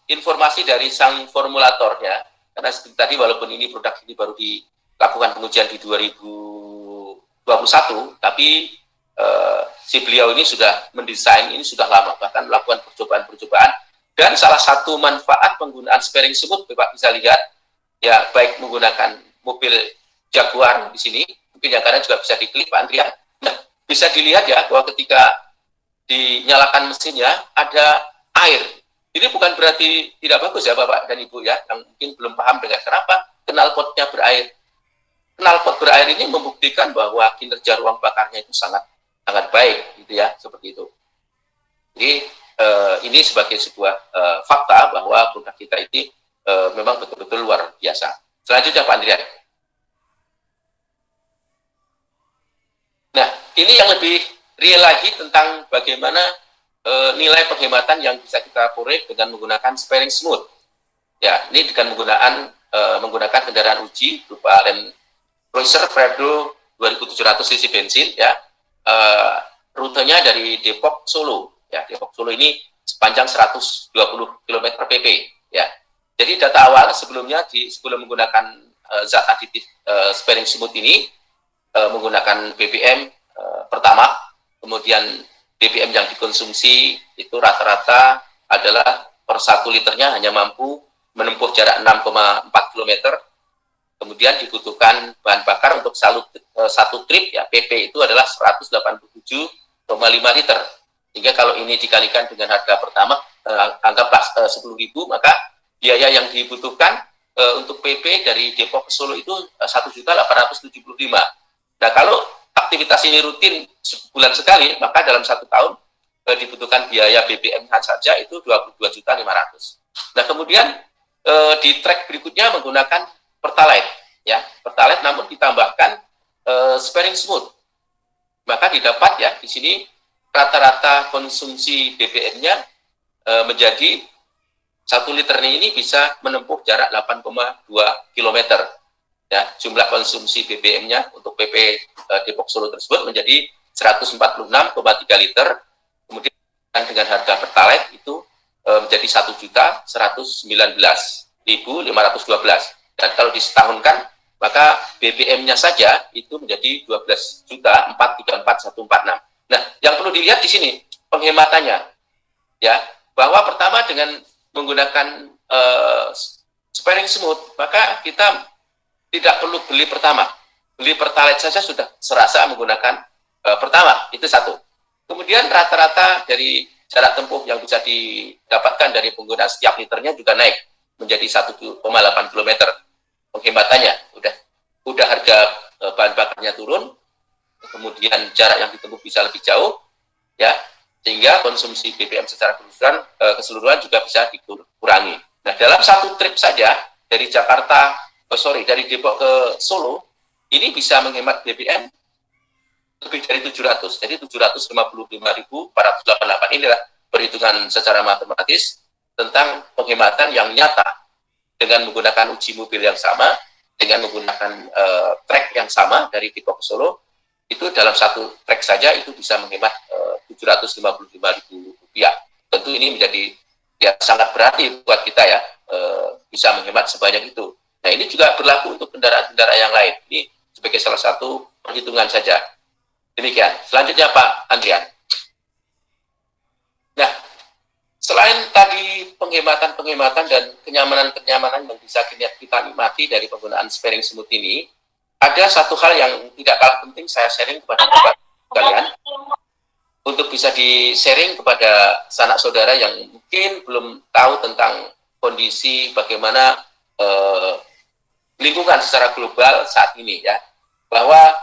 informasi dari sang formulatornya, karena seperti tadi walaupun ini produk ini baru dilakukan pengujian di 2021, tapi si beliau ini sudah mendesain ini sudah lama, bahkan melakukan percobaan-percobaan, dan salah satu manfaat penggunaan sparing smooth, Bapak bisa lihat, ya, baik menggunakan mobil Jaguar di sini, mungkin yang kanan juga bisa diklik Pak Andrian. Nah, bisa dilihat, ya, bahwa ketika dinyalakan mesinnya ada air. Ini bukan berarti tidak bagus, ya, Bapak dan Ibu, ya, yang mungkin belum paham dengan kenapa knalpotnya berair. Knalpot berair ini membuktikan bahwa kinerja ruang bakarnya itu sangat baik, gitu, ya, seperti itu. Jadi ini sebagai sebuah fakta bahwa produk kita ini memang betul-betul luar biasa. Selanjutnya Pak Andrian. Nah, ini yang lebih real lagi tentang bagaimana nilai penghematan yang bisa kita korek dengan menggunakan sparing smooth. Ya, ini dengan menggunakan kendaraan uji berupa Land Cruiser Prado 2700 cc bensin, ya. Rutenya dari Depok Solo, ya. Depok Solo ini sepanjang 120 km pp, ya. Jadi data awal sebelumnya sebelum menggunakan zat aditif sparing smooth ini menggunakan BBM pertama, kemudian BBM yang dikonsumsi itu rata-rata adalah per 1 liternya hanya mampu menempuh jarak 6,4 km Kemudian dibutuhkan bahan bakar untuk satu trip ya PP itu adalah 187,5 liter. Sehingga kalau ini dikalikan dengan harga pertama anggaplah 10.000, maka biaya yang dibutuhkan untuk PP dari Depok ke Solo itu 1.875.000. Nah, kalau aktivitas ini rutin sebulan sekali, maka dalam 1 tahun dibutuhkan biaya BBM saja itu 22.500.000. Nah, kemudian di track berikutnya menggunakan Pertalite, ya Pertalite, namun ditambahkan sparing smooth, maka didapat ya di sini rata-rata konsumsi BBM-nya menjadi 1 liter ini bisa menempuh jarak 8,2 km. Ya, jumlah konsumsi BBM-nya untuk PP Depok Solo tersebut menjadi 146,3 liter. Kemudian dengan harga Pertalite itu menjadi 1.119.512. Dan kalau disetahunkan, maka BBM-nya saja itu menjadi 12.434.146. Nah, yang perlu dilihat di sini penghematannya, ya, bahwa pertama dengan menggunakan sparing smooth, maka kita tidak perlu beli pertama. Beli Pertalite saja sudah serasa menggunakan pertama, itu satu. Kemudian rata-rata dari jarak tempuh yang bisa didapatkan dari penggunaan setiap liternya juga naik menjadi 1,8 km. Penghematannya udah harga bahan bakarnya turun, kemudian jarak yang ditempuh bisa lebih jauh, ya, sehingga konsumsi BBM secara keseluruhan juga bisa dikurangi. Nah, dalam satu trip saja dari dari Depok ke Solo, ini bisa menghemat BBM lebih dari 700, jadi 755.488. Inilah perhitungan secara matematis tentang penghematan yang nyata dengan menggunakan uji mobil yang sama, dengan menggunakan trek yang sama dari Depok ke Solo, itu dalam satu trek saja itu bisa menghemat Rp755.000. Tentu ini menjadi ya sangat berarti buat kita ya, bisa menghemat sebanyak itu. Nah, ini juga berlaku untuk kendaraan-kendaraan yang lain. Ini sebagai salah satu perhitungan saja. Demikian. Selanjutnya Pak Andrian. Nah, selain tadi penghematan dan kenyamanan yang bisa kita nikmati dari penggunaan sparing smooth ini, ada satu hal yang tidak kalah penting saya sharing kepada kalian, untuk bisa di-sharing kepada sanak saudara yang mungkin belum tahu tentang kondisi bagaimana lingkungan secara global saat ini, ya, bahwa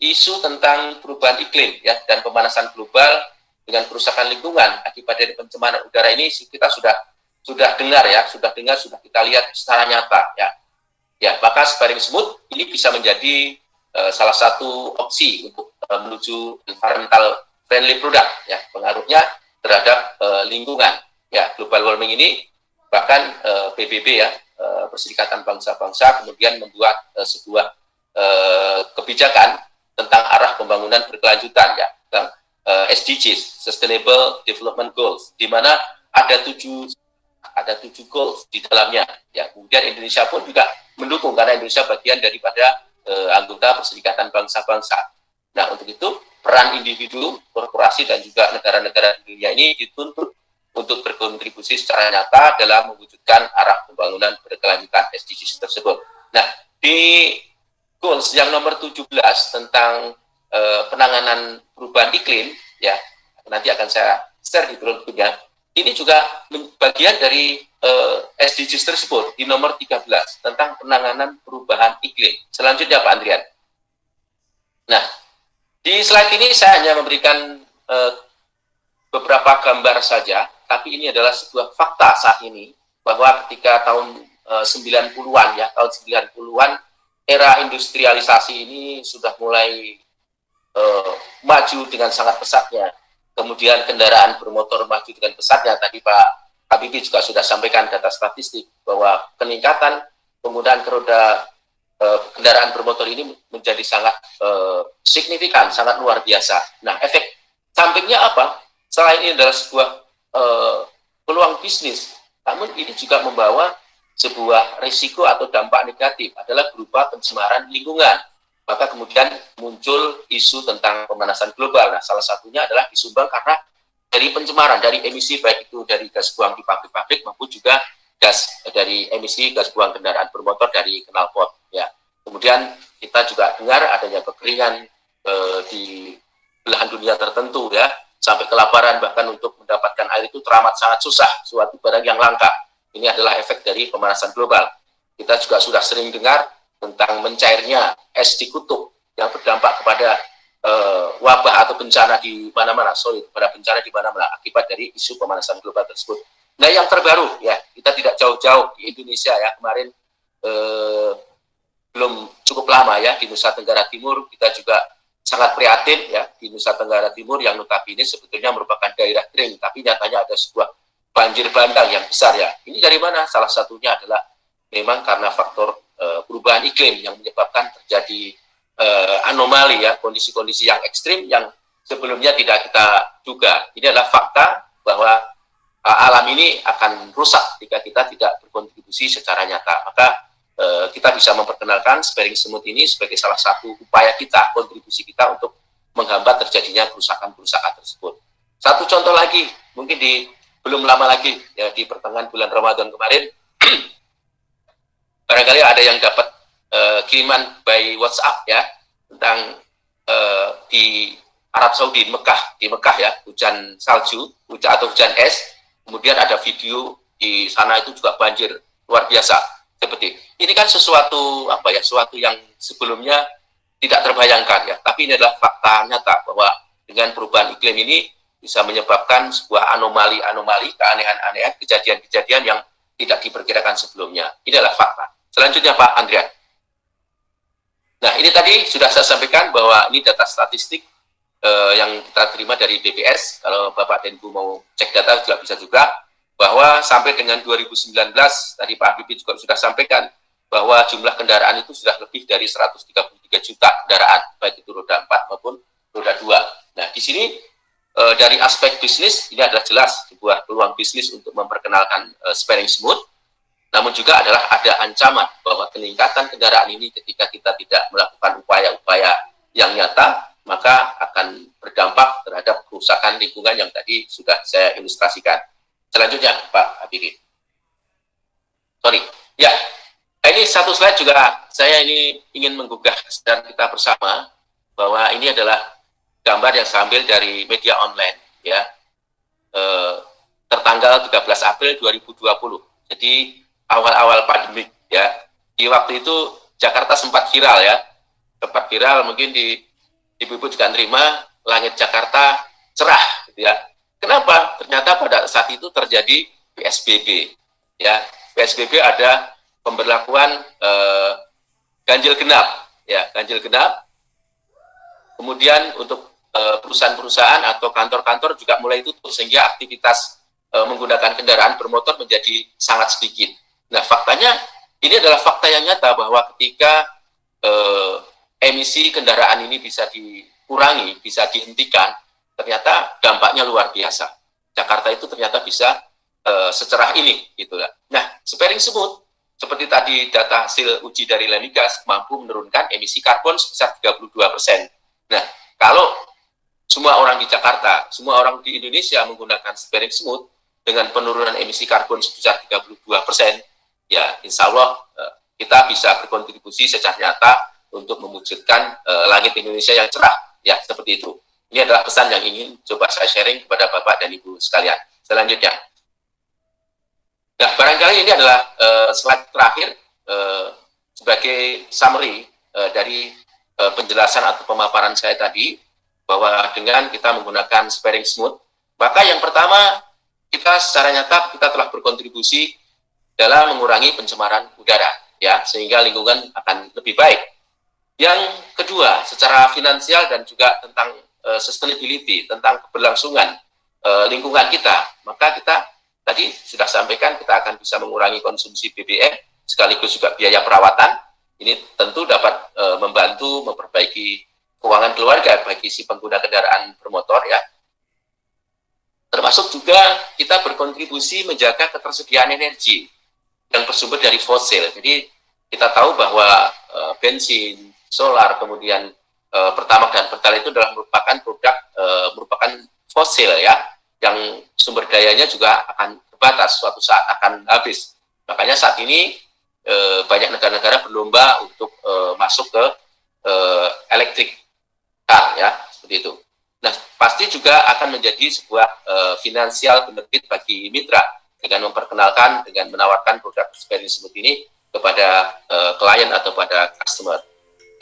isu tentang perubahan iklim ya dan pemanasan global dengan kerusakan lingkungan akibat dari pencemaran udara ini kita sudah dengar, sudah kita lihat secara nyata, ya, maka sparing smooth ini bisa menjadi salah satu opsi untuk menuju environmental friendly product, ya, pengaruhnya terhadap lingkungan, ya. Global warming ini bahkan PBB ya, Perserikatan Bangsa-Bangsa kemudian membuat sebuah kebijakan tentang arah pembangunan berkelanjutan, ya, tentang SDGs, Sustainable Development Goals, di mana ada tujuh goals di dalamnya, ya. Kemudian Indonesia pun juga mendukung karena Indonesia bagian daripada anggota Perserikatan Bangsa-Bangsa. Nah, untuk itu peran individu, korporasi dan juga negara-negara di dunia ini dituntut untuk berkontribusi secara nyata dalam mewujudkan arah pembangunan berkelanjutan SDGs tersebut. Nah, di goals yang nomor 17 tentang penanganan perubahan iklim, ya, nanti akan saya share di berikutnya. Ini juga bagian dari SDGs tersebut di nomor 13 tentang penanganan perubahan iklim. Selanjutnya Pak Andrian. Nah, di slide ini saya hanya memberikan beberapa gambar saja, tapi ini adalah sebuah fakta saat ini, bahwa ketika tahun 90-an, ya, tahun 90-an, era industrialisasi ini sudah mulai maju dengan sangat pesatnya. Kemudian kendaraan bermotor maju dengan pesatnya. Tadi Pak Habibie juga sudah sampaikan data statistik bahwa peningkatan penggunaan kendaraan bermotor ini menjadi sangat signifikan, sangat luar biasa. Nah, efek sampingnya apa? Selain ini adalah sebuah peluang bisnis, namun ini juga membawa sebuah risiko atau dampak negatif, adalah berupa pencemaran lingkungan. Maka kemudian muncul isu tentang pemanasan global. Nah, salah satunya adalah disumbang karena dari pencemaran, dari emisi, baik itu dari gas buang di pabrik-pabrik maupun juga gas dari emisi gas buang kendaraan bermotor dari knalpot, ya. Kemudian kita juga dengar adanya kekeringan di belahan dunia tertentu ya, sampai kelaparan, bahkan untuk mendapatkan air itu teramat sangat susah, suatu barang yang langka. Ini adalah efek dari pemanasan global. Kita juga sudah sering dengar tentang mencairnya es di kutub yang berdampak kepada wabah atau bencana di mana-mana, pada bencana di mana-mana akibat dari isu pemanasan global tersebut. Nah, yang terbaru ya, kita tidak jauh-jauh di Indonesia ya, kemarin belum cukup lama ya, di Nusa Tenggara Timur kita juga sangat prihatin ya, di Nusa Tenggara Timur yang notabene sebetulnya merupakan daerah kering, tapi nyatanya ada sebuah banjir bandang yang besar ya. Ini dari mana? Salah satunya adalah memang karena faktor perubahan iklim yang menyebabkan terjadi anomali ya, kondisi-kondisi yang ekstrim yang sebelumnya tidak kita duga. Ini adalah fakta bahwa alam ini akan rusak jika kita tidak berkontribusi secara nyata. Maka kita bisa memperkenalkan sparing semut ini sebagai salah satu upaya kita, kontribusi kita untuk menghambat terjadinya kerusakan-kerusakan tersebut. Satu contoh lagi, mungkin belum lama lagi ya, di pertengahan bulan Ramadan kemarin, barangkali ada yang dapat kiriman by WhatsApp ya tentang di Arab Saudi, di Mekah ya, hujan salju, atau hujan es. Kemudian ada video di sana itu juga banjir luar biasa. Seperti ini kan sesuatu sesuatu yang sebelumnya tidak terbayangkan ya. Tapi ini adalah fakta nyata bahwa dengan perubahan iklim ini bisa menyebabkan sebuah anomali-anomali, keanehan-anehan, kejadian-kejadian yang tidak diperkirakan sebelumnya. Ini adalah fakta. Selanjutnya Pak Andrian. Nah, ini tadi sudah saya sampaikan bahwa ini data statistik yang kita terima dari BPS. Kalau Bapak dan Ibu mau cek data juga bisa juga, bahwa sampai dengan 2019, tadi Pak Habibie juga sudah sampaikan, bahwa jumlah kendaraan itu sudah lebih dari 133 juta kendaraan, baik itu roda 4 maupun roda 2. Nah, di sini dari aspek bisnis, ini adalah jelas sebuah peluang bisnis untuk memperkenalkan sparing smooth, namun juga adalah ada ancaman bahwa peningkatan kendaraan ini ketika kita tidak melakukan upaya-upaya yang nyata, maka akan berdampak terhadap kerusakan lingkungan yang tadi sudah saya ilustrasikan. Selanjutnya, Pak Habibie. Sorry. Ya, ini satu slide juga saya ini ingin menggugah kesadaran kita bersama bahwa ini adalah gambar yang saya ambil dari media online, ya, tertanggal 13 April 2020. Jadi awal-awal pandemi, ya. Di waktu itu Jakarta sempat viral, ya. Sempat viral, mungkin di Ibu-ibu juga nerima, langit Jakarta cerah, gitu ya. Kenapa? Ternyata pada saat itu terjadi PSBB. Ya, PSBB ada pemberlakuan ganjil genap, ya, ganjil genap. Kemudian untuk perusahaan-perusahaan atau kantor-kantor juga mulai tutup sehingga aktivitas menggunakan kendaraan bermotor menjadi sangat sedikit. Nah, faktanya ini adalah fakta yang nyata bahwa ketika emisi kendaraan ini bisa dikurangi, bisa dihentikan, ternyata dampaknya luar biasa. Jakarta itu ternyata bisa secerah ini, gitulah. Nah, sparing smooth seperti tadi data hasil uji dari Lemigas mampu menurunkan emisi karbon sebesar 32%. Nah, kalau semua orang di Jakarta, semua orang di Indonesia menggunakan sparing smooth dengan penurunan emisi karbon sebesar 32%, ya insya Allah kita bisa berkontribusi secara nyata untuk mewujudkan langit Indonesia yang cerah, ya seperti itu. Ini adalah pesan yang ingin coba saya sharing kepada Bapak dan Ibu sekalian. Selanjutnya. Nah, barangkali ini adalah slide terakhir sebagai summary dari penjelasan atau pemaparan saya tadi, bahwa dengan kita menggunakan sparing smooth, maka yang pertama, kita secara nyata kita telah berkontribusi dalam mengurangi pencemaran udara, ya, sehingga lingkungan akan lebih baik. Yang kedua, secara finansial dan juga tentang sustainability, tentang keberlangsungan lingkungan kita, maka kita tadi sudah sampaikan kita akan bisa mengurangi konsumsi BBM, sekaligus juga biaya perawatan. Ini tentu dapat membantu memperbaiki keuangan keluarga bagi si pengguna kendaraan bermotor, ya. Termasuk juga kita berkontribusi menjaga ketersediaan energi yang bersumber dari fosil. Jadi kita tahu bahwa bensin, solar, kemudian Pertamax dan Pertalite itu adalah merupakan fosil, ya, yang sumber dayanya juga akan terbatas, suatu saat akan habis. Makanya saat ini banyak negara-negara berlomba untuk masuk ke elektrik car, ya, seperti itu. Nah, pasti juga akan menjadi sebuah financial benefit bagi mitra dengan memperkenalkan, dengan menawarkan produk sparing smooth ini kepada klien atau pada customer.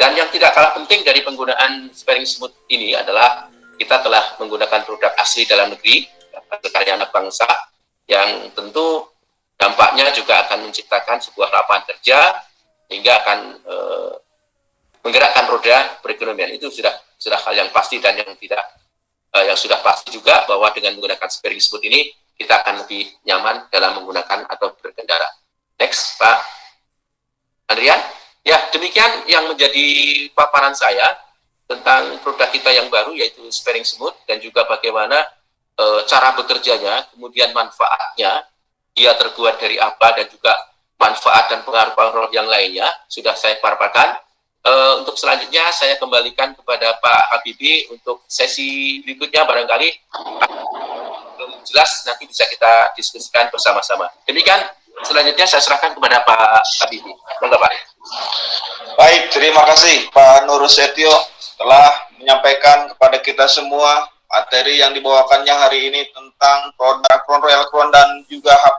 Dan yang tidak kalah penting dari penggunaan sparing smooth ini adalah kita telah menggunakan produk asli dalam negeri, karya anak bangsa, yang tentu dampaknya juga akan menciptakan sebuah lapangan kerja hingga akan menggerakkan roda perekonomian. Itu sudah hal yang pasti, dan yang tidak yang sudah pasti juga bahwa dengan menggunakan sparing smooth ini kita akan lebih nyaman dalam menggunakan atau berkendara. Next, Pak Andrian. Ya, demikian yang menjadi paparan saya tentang produk kita yang baru, yaitu sparing smooth, dan juga bagaimana cara bekerjanya, kemudian manfaatnya, dia terbuat dari apa, dan juga manfaat dan pengaruh-pengaruh yang lainnya sudah saya paparkan. Untuk selanjutnya saya kembalikan kepada Pak Habibie untuk sesi berikutnya, barangkali belum jelas nanti bisa kita diskusikan bersama-sama. Demikian, selanjutnya saya serahkan kepada Pak Habibie. Monggo, Pak. Baik, terima kasih Pak Nur Setio telah menyampaikan kepada kita semua materi yang dibawakannya hari ini tentang produk Crown Royal Crown dan juga HP